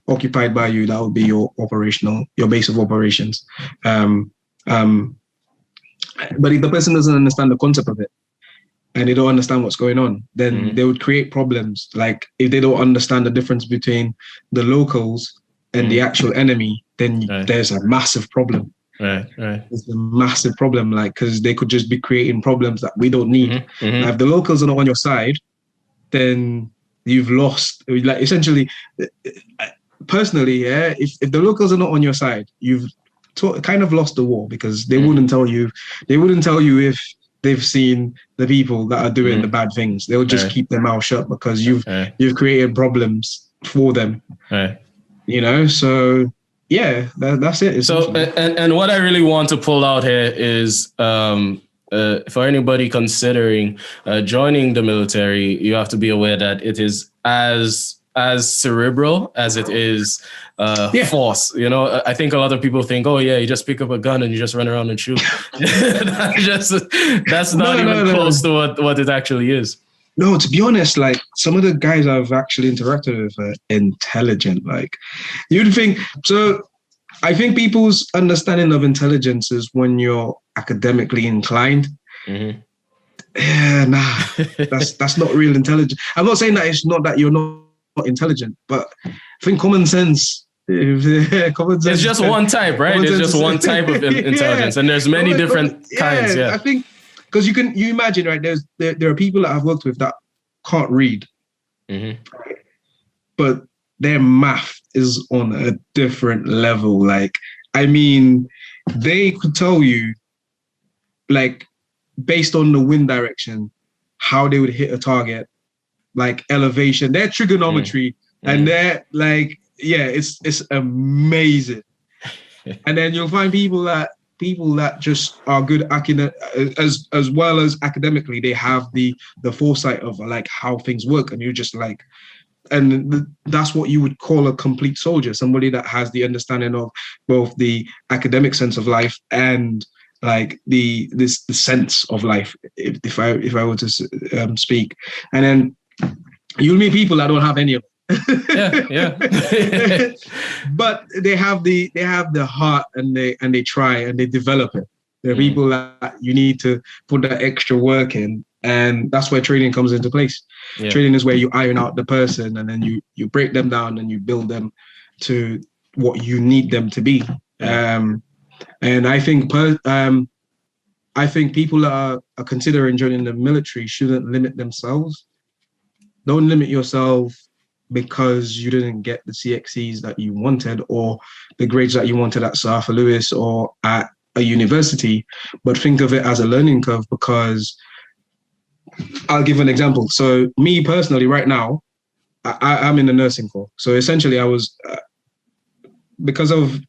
occupied by you, that would be your base of operations. But if the person doesn't understand the concept of it and they don't understand what's going on, then they would create problems. Like if they don't understand the difference between the locals and the actual enemy, then there's a massive problem. Right. It's a massive problem, like, because they could just be creating problems that we don't need. Now, if the locals are not on your side, then you've lost. Like, essentially, personally, yeah, if the locals are not on your side, you've kind of lost the war, because they wouldn't tell you. They wouldn't tell you if they've seen the people that are doing the bad things. They'll just keep their mouth shut because you've created problems for them. Right. You know, so yeah, that's it. So, and what I really want to pull out here is, for anybody considering joining the military, you have to be aware that it is as cerebral as it is force. You know, I think a lot of people think, oh yeah, you just pick up a gun and you just run around and shoot. that's not even close to what it actually is. No, to be honest, like some of the guys I've actually interacted with are intelligent. Like you'd think. So I think people's understanding of intelligence is when you're academically inclined. Yeah, nah, that's not real intelligence. I'm not saying that it's not that you're not intelligent, but I think common sense. It's just one type, right? It's just one type of intelligence, and there's many different kinds. Yeah, I think. Because you imagine, right? There are people that I've worked with that can't read, but their math is on a different level. Like, I mean, they could tell you, like, based on the wind direction, how they would hit a target, like elevation, their trigonometry, and they're like, yeah, it's amazing. And then you'll find people that just are good as well as academically, they have the foresight of like how things work, and you're just like, and that's what you would call a complete soldier, somebody that has the understanding of both the academic sense of life and like the sense of life, if I were to speak. And then you'll meet people that don't have any of it. But they have the heart, and they try and they develop it. There are people that you need to put that extra work in, and that's where training comes into place. Training is where you iron out the person, and then you break them down and you build them to what you need them to be. And I think people that are considering joining the military shouldn't limit themselves. Don't limit yourself because you didn't get the CXCs that you wanted or the grades that you wanted at Sir Arthur Lewis or at a university, but think of it as a learning curve. Because I'll give an example. So me personally, right now, I'm in the nursing corps. So essentially I was, because of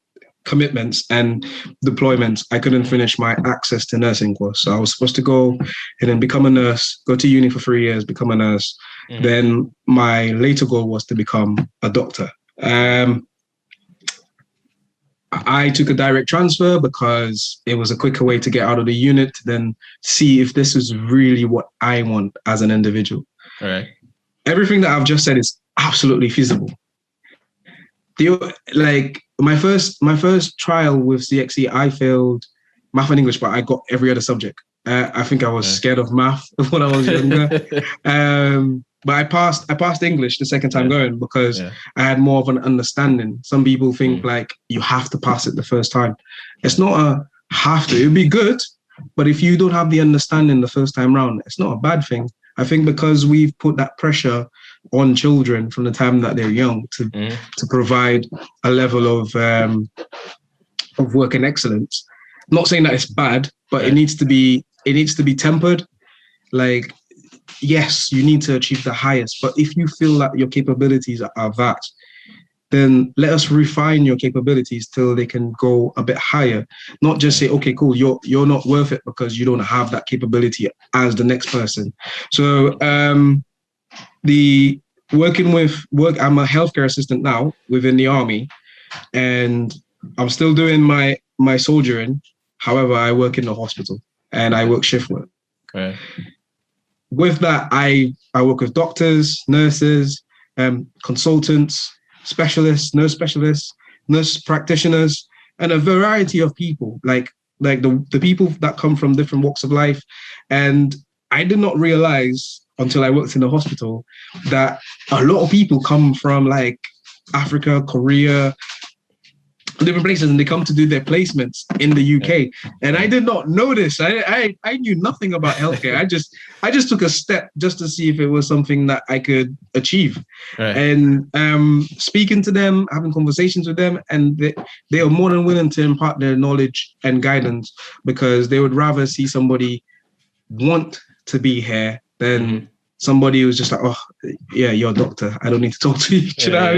commitments and deployments, I couldn't finish my access to nursing course. So I was supposed to go and then become a nurse, go to uni for 3 years, become a nurse. Then my later goal was to become a doctor. I took a direct transfer because it was a quicker way to get out of the unit to then see if this is really what I want as an individual. All right. Everything that I've just said is absolutely feasible. My first trial with CXC, I failed math and English, but I got every other subject. I think I was scared of math when I was younger. But I passed English the second time going because I had more of an understanding. Some people think like you have to pass it the first time. It's not a have to. It'd be good, but if you don't have the understanding the first time round, it's not a bad thing. I think because we've put that pressure on children from the time that they're young to provide a level of work and excellence. I'm not saying that it's bad, but it needs to be tempered. Like, yes, you need to achieve the highest, but if you feel that your capabilities are that, then let us refine your capabilities till they can go a bit higher. Not just say, okay, cool, you're not worth it because you don't have that capability as the next person. So the working with work, I'm a healthcare assistant now within the army, and I'm still doing my soldiering. However, I work in the hospital and I work shift work. Okay. With that, I work with doctors, nurses, consultants, specialists, nurse practitioners, and a variety of people, like the people that come from different walks of life. And I did not realize until I worked in the hospital that a lot of people come from like Africa, Korea, different places, and they come to do their placements in the UK. And I did not know this. I knew nothing about healthcare. I just took a step just to see if it was something that I could achieve. Right. And speaking to them, having conversations with them, and they are more than willing to impart their knowledge and guidance because they would rather see somebody want to be here than somebody who's just like, oh, yeah, you're a doctor. I don't need to talk to you. Do you know what I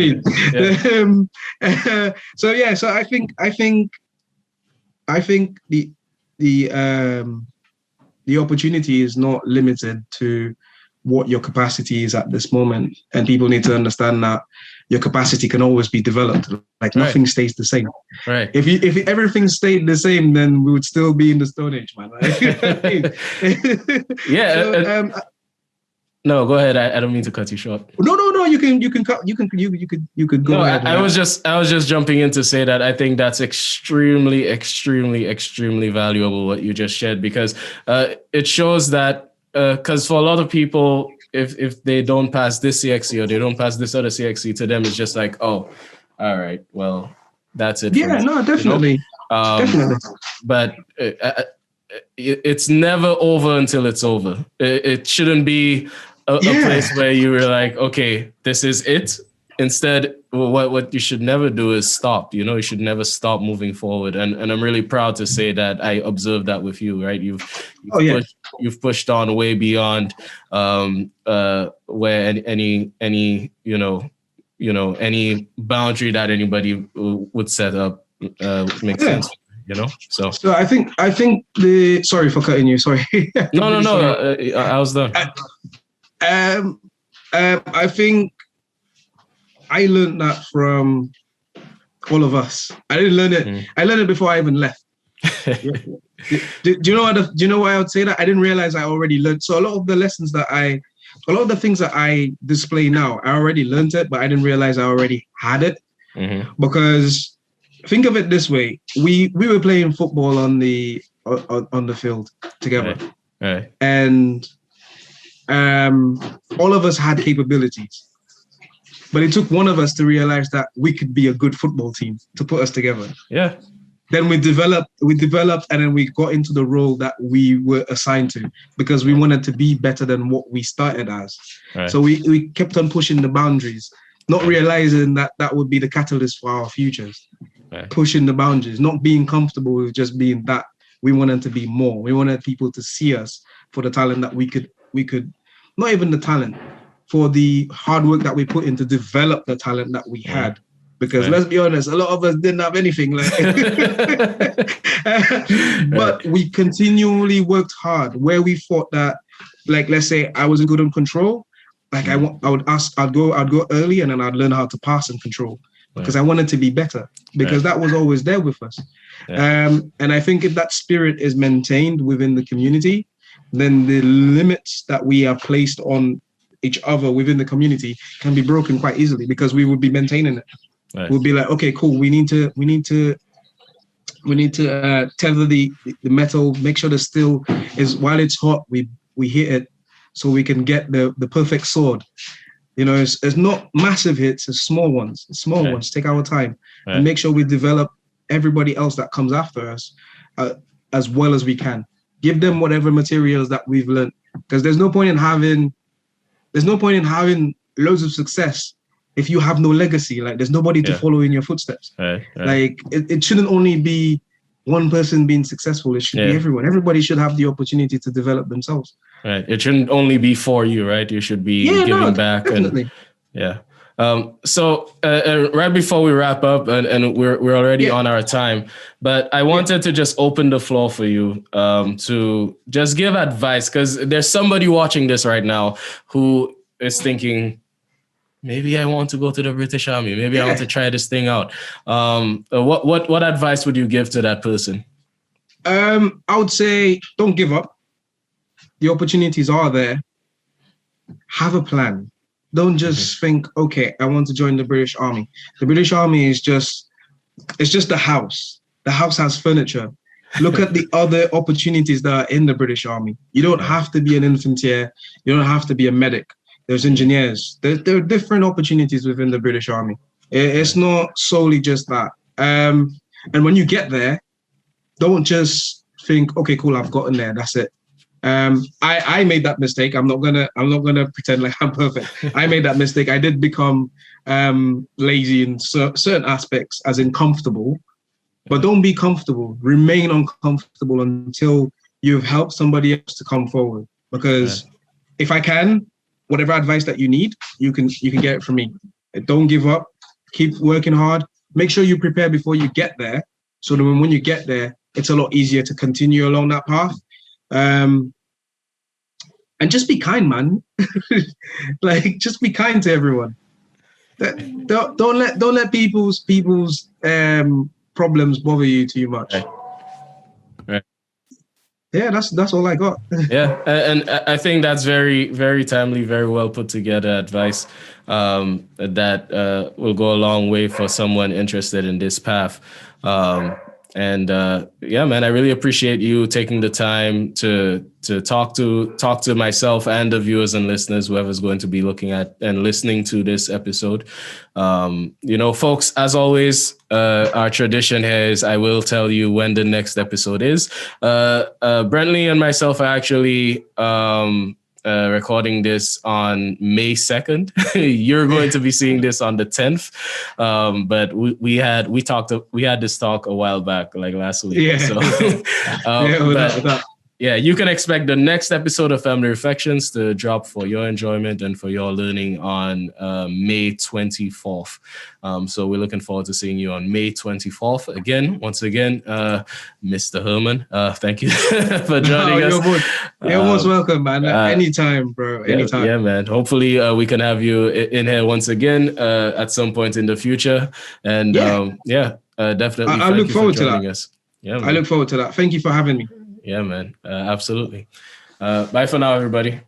mean? Yeah. So I think the opportunity is not limited to what your capacity is at this moment, and people need to understand that your capacity can always be developed. Like nothing stays the same. Right. If everything stayed the same, then we would still be in the Stone Age, man. Yeah. No, go ahead. I don't mean to cut you short. No. You could go ahead. I was just jumping in to say that I think that's extremely, extremely, extremely valuable what you just shared, because it shows that because for a lot of people, if they don't pass this CXC or they don't pass this other CXC, to them it's just like, oh, all right, well, that's it. Yeah, no, definitely, definitely. But it's never over until it's over. It shouldn't be a place where you were like, okay, this is it. Instead, what you should never do is stop. You should never stop moving forward. And I'm really proud to say that I observed that with you, right? You've pushed on way beyond where any any boundary that anybody would set up makes sense. So I think sorry for cutting you. Sorry. No. I was done. I think I learned that from all of us. I didn't learn it. I learned it before I even left. Do you know why I would say that? I didn't realize I already learned. So a lot of the things that I display now, I already learned it, but I didn't realize I already had it. Because think of it this way: we were playing football on the field together, right. And all of us had capabilities. But it took one of us to realize that we could be a good football team to put us together. Yeah. Then we developed, and then we got into the role that we were assigned to because we wanted to be better than what we started as. Right. So we kept on pushing the boundaries, not realizing that that would be the catalyst for our futures. Right. Pushing the boundaries, not being comfortable with just being that. We wanted to be more. We wanted people to see us for the talent that we could, not even the talent, for the hard work that we put in to develop the talent that we had. Because let's be honest, a lot of us didn't have anything. But we continually worked hard where we thought that, like, let's say I wasn't good on control. Like I'd go early and then I'd learn how to pass and control because I wanted to be better because that was always there with us. And I think if that spirit is maintained within the community, then the limits that we have placed on each other within the community can be broken quite easily because we would be maintaining it. Right. We'll be like, okay, cool. We need to tether the metal, make sure the steel is while it's hot, we hit it so we can get the perfect sword. You know, it's not massive hits, it's small ones. Ones. Take our time and make sure we develop everybody else that comes after us as well as we can. Give them whatever materials that we've learned because there's no point in having loads of success if you have no legacy. Like there's nobody to follow in your footsteps. Like it shouldn't only be one person being successful. It should be everyone. Everybody should have the opportunity to develop themselves. Right. It shouldn't only be for you, right? You should be giving back. Definitely. So right before we wrap up, and we're already on our time, but I wanted to just open the floor for you to just give advice because there's somebody watching this right now who is thinking, maybe I want to go to the British Army. Maybe I want to try this thing out. What advice would you give to that person? I would say don't give up. The opportunities are there. Have a plan. Don't just think, okay, I want to join the British Army. The British Army is just the house. The house has furniture. Look at the other opportunities that are in the British Army. You don't have to be an infantry. You don't have to be a medic. There's engineers. There are different opportunities within the British Army. It's not solely just that. And when you get there, don't just think, okay, cool, I've gotten there. That's it. I made that mistake. I'm not gonna pretend like I'm perfect. I made that mistake. I did become lazy in certain aspects, as in comfortable. But don't be comfortable. Remain uncomfortable until you've helped somebody else to come forward. Because if I can, whatever advice that you need, you can get it from me. Don't give up. Keep working hard. Make sure you prepare before you get there, so that when you get there, it's a lot easier to continue along that path. And just be kind, man. Like, just be kind to everyone. Don't let people's problems bother you too much. Right. Yeah, that's all I got. Yeah, and I think that's very, very timely, very well put together advice that will go a long way for someone interested in this path. And man, I really appreciate you taking the time to talk to myself and the viewers and listeners, whoever's going to be looking at and listening to this episode. Folks, as always, our tradition here is I will tell you when the next episode is. Brentley and myself are actually recording this on May 2nd. You're going to be seeing this on the 10th. But we had this talk a while back, like last week. Yeah. So, you can expect the next episode of Family Reflections to drop for your enjoyment and for your learning on May 24th. So we're looking forward to seeing you on May 24th. Once again, Mr. Herman, thank you for joining us. You're most welcome, man. Anytime, bro. Anytime. Yeah, man. Hopefully we can have you in here once again at some point in the future. And definitely. I look forward to that. Us. Yeah, man. I look forward to that. Thank you for having me. Yeah, man. Absolutely. Bye for now, everybody.